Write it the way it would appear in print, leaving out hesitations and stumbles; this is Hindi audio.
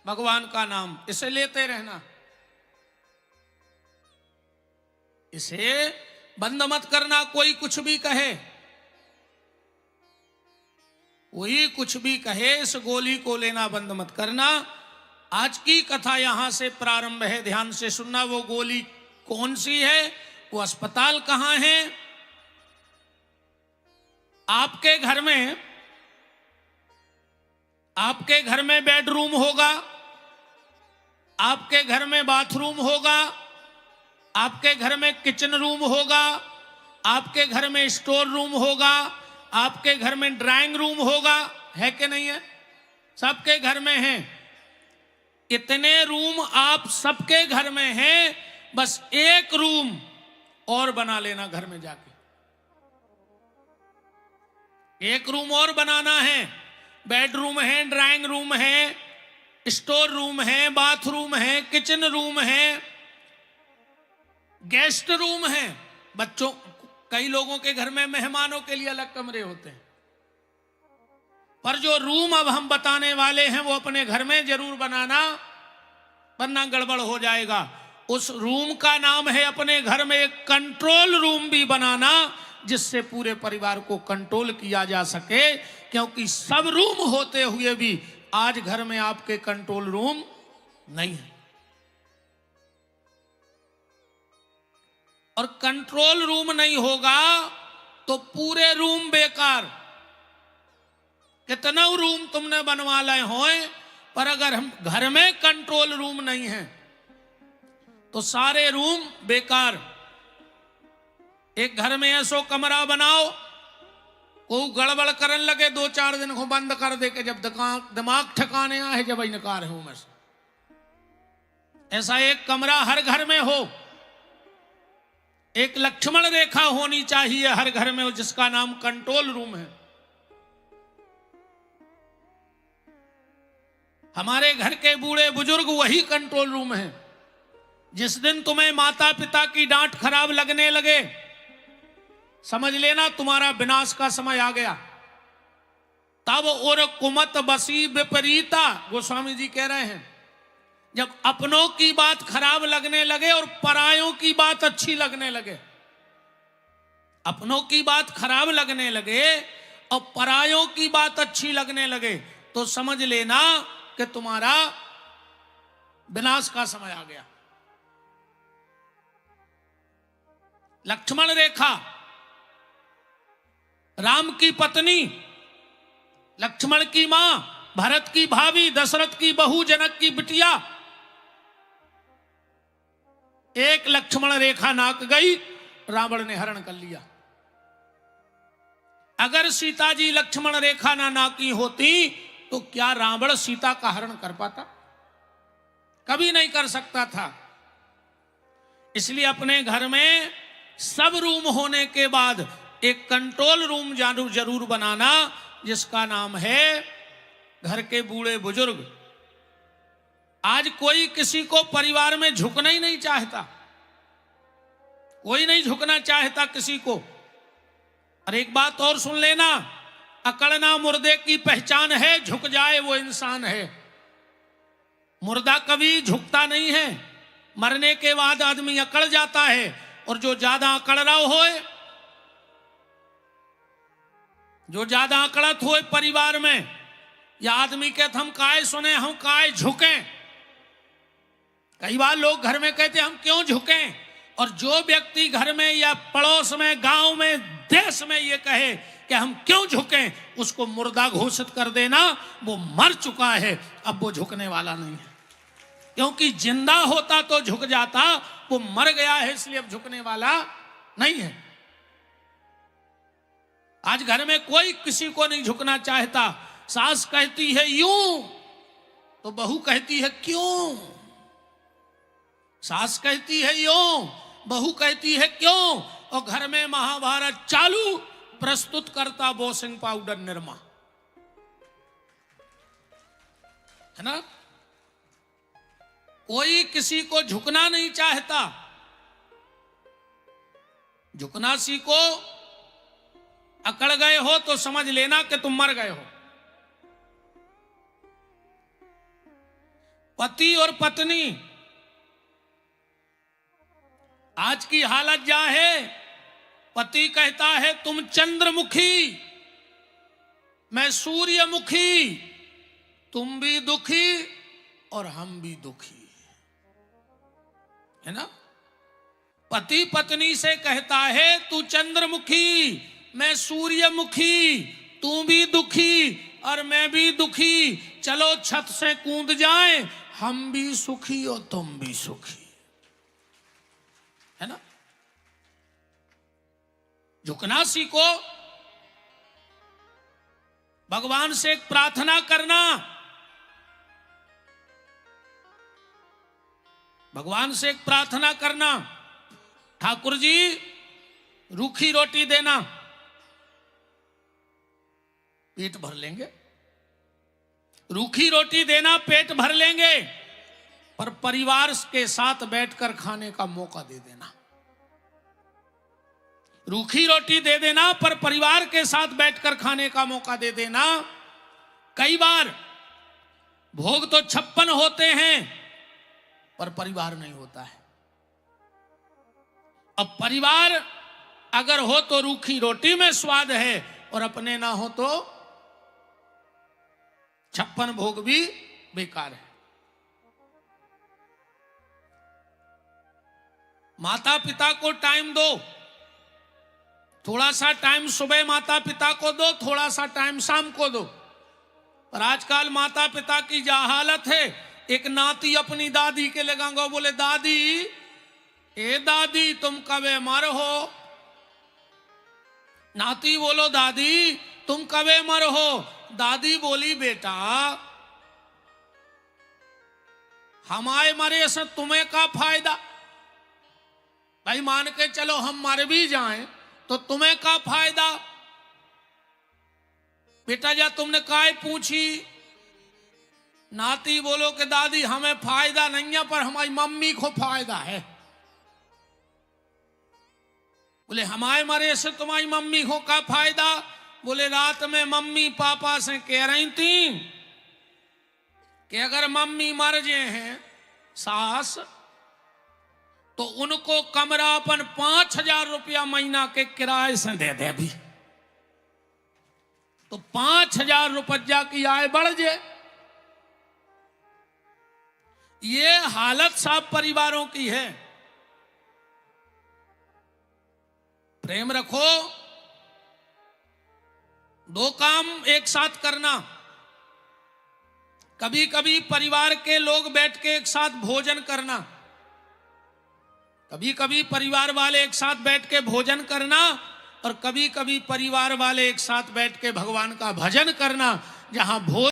भगवान का नाम, इसे लेते रहना, इसे बंद मत करना। कोई कुछ भी कहे, कोई कुछ भी कहे, इस गोली को लेना बंद मत करना। आज की कथा यहां से प्रारंभ है, ध्यान से सुनना। वो गोली कौन सी है, वो अस्पताल कहां है? आपके घर में बेडरूम होगा, आपके घर में बाथरूम होगा, आपके घर में किचन रूम होगा, आपके घर में स्टोर रूम होगा, आपके घर में ड्राइंग रूम होगा, है कि नहीं है? सबके घर में है। इतने रूम आप सबके घर में हैं, बस एक रूम और बना लेना घर में जाके। एक रूम और बनाना है। बेडरूम है, ड्राइंग रूम है, स्टोर रूम है, बाथरूम है, किचन रूम है, गेस्ट रूम है। बच्चों, कई लोगों के घर में मेहमानों के लिए अलग कमरे होते हैं, पर जो रूम अब हम बताने वाले हैं वो अपने घर में जरूर बनाना, वरना गड़बड़ हो जाएगा। उस रूम का नाम है अपने घर में एक कंट्रोल रूम भी बनाना, जिससे पूरे परिवार को कंट्रोल किया जा सके। क्योंकि सब रूम होते हुए भी आज घर में आपके कंट्रोल रूम नहीं है, और कंट्रोल रूम नहीं होगा तो पूरे रूम बेकार। कितना रूम तुमने बनवा लाए हो, पर अगर हम घर में कंट्रोल रूम नहीं है तो सारे रूम बेकार। एक घर में ऐसो कमरा बनाओ, कोई गड़बड़ करने लगे 2-4 दिन को बंद कर दे के जब दिमाग ठिकाने आए जब इनकार है में से। ऐसा एक कमरा हर घर में हो। एक लक्ष्मण रेखा होनी चाहिए हर घर में, जिसका नाम कंट्रोल रूम है। हमारे घर के बूढ़े बुजुर्ग वही कंट्रोल रूम है। जिस दिन तुम्हें माता पिता की डांट खराब लगने लगे, समझ लेना तुम्हारा विनाश का समय आ गया। तब और कुमत बसी विपरीता, गोस्वामी जी कह रहे हैं, जब अपनों की बात खराब लगने लगे और परायों की बात अच्छी लगने लगे, अपनों की बात खराब लगने लगे और परायों की बात अच्छी लगने लगे, तो समझ लेना कि तुम्हारा विनाश का समय आ गया। लक्ष्मण रेखा, राम की पत्नी, लक्ष्मण की मां, भरत की भाभी, दशरथ की बहू, जनक की बिटिया, एक लक्ष्मण रेखा नाक गई, रावण ने हरण कर लिया। अगर सीता जी लक्ष्मण रेखा ना नाकी होती तो क्या रावण सीता का हरण कर पाता? कभी नहीं कर सकता था। इसलिए अपने घर में सब रूम होने के बाद एक कंट्रोल रूम जरूर बनाना, जिसका नाम है घर के बूढ़े बुजुर्ग। आज कोई किसी को परिवार में झुकना ही नहीं चाहता, कोई नहीं झुकना चाहता किसी को। और एक बात और सुन लेना, अकड़ना मुर्दे की पहचान है, झुक जाए वो इंसान है। मुर्दा कभी झुकता नहीं है, मरने के बाद आदमी अकड़ जाता है। और जो ज्यादा अकड़ रहा हो, जो ज्यादा अकड़त हो परिवार में, या आदमी कहते हम काय सुने, हम काय झुके। कई बार लोग घर में कहते हम क्यों झुकें, और जो व्यक्ति घर में या पड़ोस में, गांव में, देश में ये कहे कि हम क्यों झुकें, उसको मुर्दा घोषित कर देना। वो मर चुका है, अब वो झुकने वाला नहीं है। क्योंकि जिंदा होता तो झुक जाता, वो मर गया है इसलिए अब झुकने वाला नहीं है। आज घर में कोई किसी को नहीं झुकना चाहता। सास कहती है यूं तो बहू कहती है क्यों, सास कहती है यूं, बहू कहती है क्यों, और घर में महाभारत चालू, प्रस्तुत करता वॉशिंग पाउडर निरमा, है ना। कोई किसी को झुकना नहीं चाहता। झुकना सीखो। अकड़ गए हो तो समझ लेना कि तुम मर गए हो। पति और पत्नी, आज की हालत क्या है? पति कहता है तुम चंद्रमुखी, मैं सूर्यमुखी, तुम भी दुखी और हम भी दुखी, है ना। पति पत्नी से कहता है तू चंद्रमुखी, मैं सूर्यमुखी, तू भी दुखी और मैं भी दुखी, चलो छत से कूद जाए, हम भी सुखी और तुम भी सुखी, है ना। झुकना सीखो, भगवान से एक प्रार्थना करना, भगवान से एक प्रार्थना करना, ठाकुर जी रूखी रोटी देना, पेट भर लेंगे। रूखी रोटी देना, पेट भर लेंगे, पर परिवार के साथ बैठकर खाने का मौका दे देना। रूखी रोटी दे देना, पर परिवार के साथ बैठकर खाने का मौका दे देना। कई बार भोग तो 56 होते हैं, पर परिवार नहीं होता है। अब परिवार अगर हो तो रूखी रोटी में स्वाद है, और अपने ना हो तो 56 भोग भी बेकार है। माता पिता को टाइम दो, थोड़ा सा टाइम सुबह माता पिता को दो, थोड़ा सा टाइम शाम को दो। पर आजकल माता पिता की क्या हालत है, एक नाती अपनी दादी के लगाऊंगा, बोले दादी, ए दादी तुम कबे मर हो। नाती बोलो दादी तुम कबे मर हो। दादी बोली बेटा हमारे मरे से तुम्हें का फायदा। भाई मान के चलो हम मर भी जाएं तो तुम्हें का फायदा। बेटा जा तुमने काय पूछी। नाती बोलो कि दादी हमें फायदा नहीं है, पर हमारी मम्मी को फायदा है। बोले हमारे मरे से तुम्हारी मम्मी को का फायदा। बोले रात में मम्मी पापा से कह रही थी कि अगर मम्मी मर गए हैं सास, तो उनको कमरा अपन 5,000 रुपया महीना के किराए से दे दे भी, तो 5,000 रुपया की आय बढ़ जाए। ये हालत सब परिवारों की है। प्रेम रखो, दो काम एक साथ करना। कभी कभी परिवार के लोग बैठ के एक साथ भोजन करना, कभी कभी परिवार वाले एक साथ बैठ के भोजन करना, और कभी कभी परिवार वाले एक साथ बैठ के भगवान का भजन करना। जहां भोजन